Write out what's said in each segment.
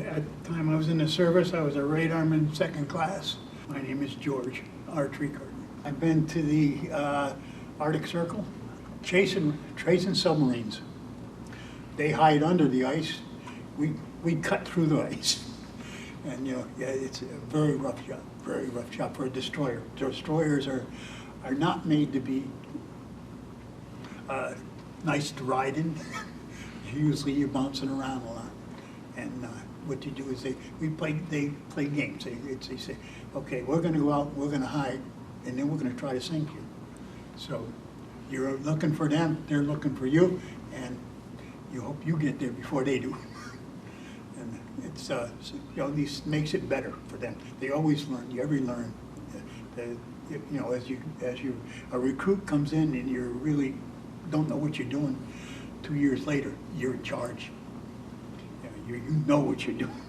At the time I was in the service, I was a radarman second class. My name is George R. Trecarten. I've been to the Arctic Circle, tracing submarines. They hide under the ice. We cut through the ice. And yeah, it's a very rough job for a destroyer. Destroyers are not made to be nice to ride in. Usually you're bouncing around a lot. And what you do is they play games. They say, okay, we're going to go out, we're going to hide, and then we're going to try to sink you. So you're looking for them, they're looking for you, and you hope you get there before they do. And it's this makes it better for them. They always learn. You ever learn. As a recruit comes in and you really don't know what you're doing. 2 years later, you're in charge. You know what you're doing.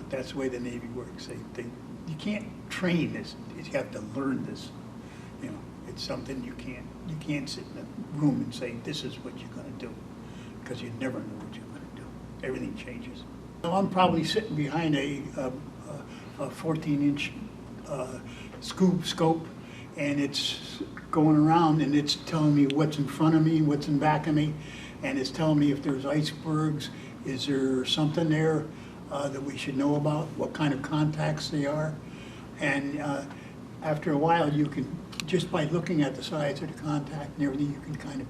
That's the way the Navy works. You can't train this. You have to learn this. It's something you can't sit in a room and say this is what you're going to do, because you never know what you're going to do. Everything changes. So I'm probably sitting behind a 14-inch scope, and it's going around and it's telling me what's in front of me, what's in back of me. And it's telling me if there's icebergs, is there something there that we should know about, what kind of contacts they are. And after a while, you can, just by looking at the size of the contact and everything, you can kind of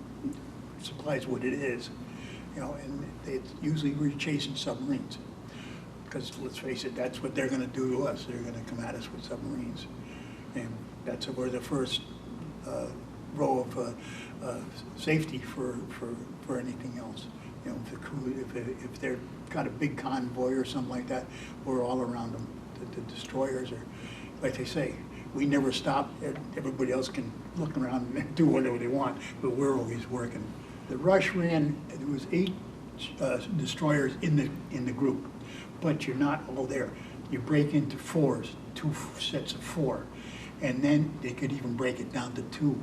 supplies what it is. And it's usually we're chasing submarines. Because let's face it, that's what they're going to do to us. They're going to come at us with submarines. And that's where the first row of safety for anything else. If the crew, if they're got a big convoy or something like that, we're all around them. The destroyers are, like they say, we never stop. Everybody else can look around and do whatever they want, but we're always working. The Rush ran. There was 8 destroyers in the group, but you're not all there. You break into 4s, 2 sets of 4. And then they could even break it down to 2.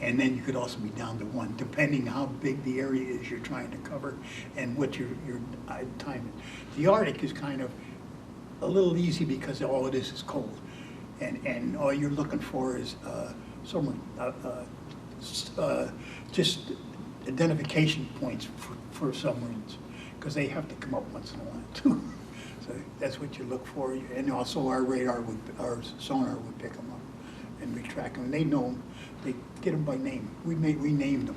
And then you could also be down to 1, depending how big the area is you're trying to cover and what your time is. The Arctic is kind of a little easy because all it is cold. And all you're looking for is just identification points for submarines, because they have to come up once in a while too. So that's what you look for. And also our sonar would pick them up. And we track them, and they know them. They get them by name. We named them,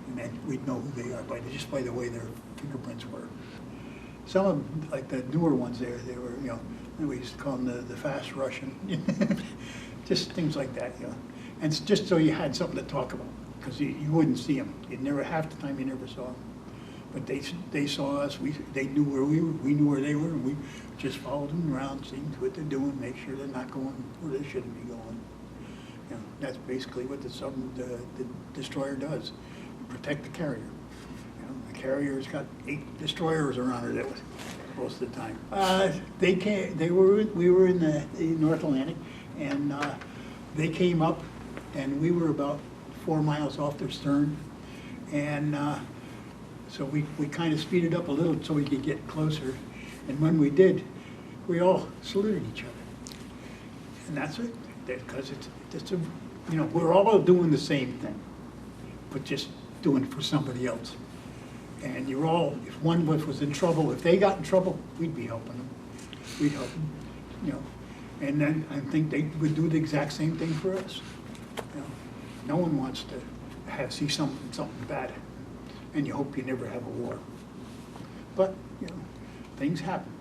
and then we'd know who they are just by the way their fingerprints were. Some of them, like the newer ones, they were we used to call them the fast Russian, just things like that, And it's just so you had something to talk about, because you wouldn't see them. Half the time you never saw them. But they saw us. They knew where we were. We knew where they were, and we just followed them around, seeing what they're doing, make sure they're not going where they shouldn't be going. That's basically what the destroyer does: protect the carrier. The carrier's got 8 destroyers around it most of the time. We were in the North Atlantic, and they came up, and we were about 4 miles off their stern, and. So we kind of speeded up a little so we could get closer. And when we did, we all saluted each other. And that's it, because we're all doing the same thing, but just doing it for somebody else. And if one of us was in trouble, if they got in trouble, we'd be helping them. We'd help them, And then I think they would do the exact same thing for us. No one wants to see something bad. And you hope you never have a war. But, things happen.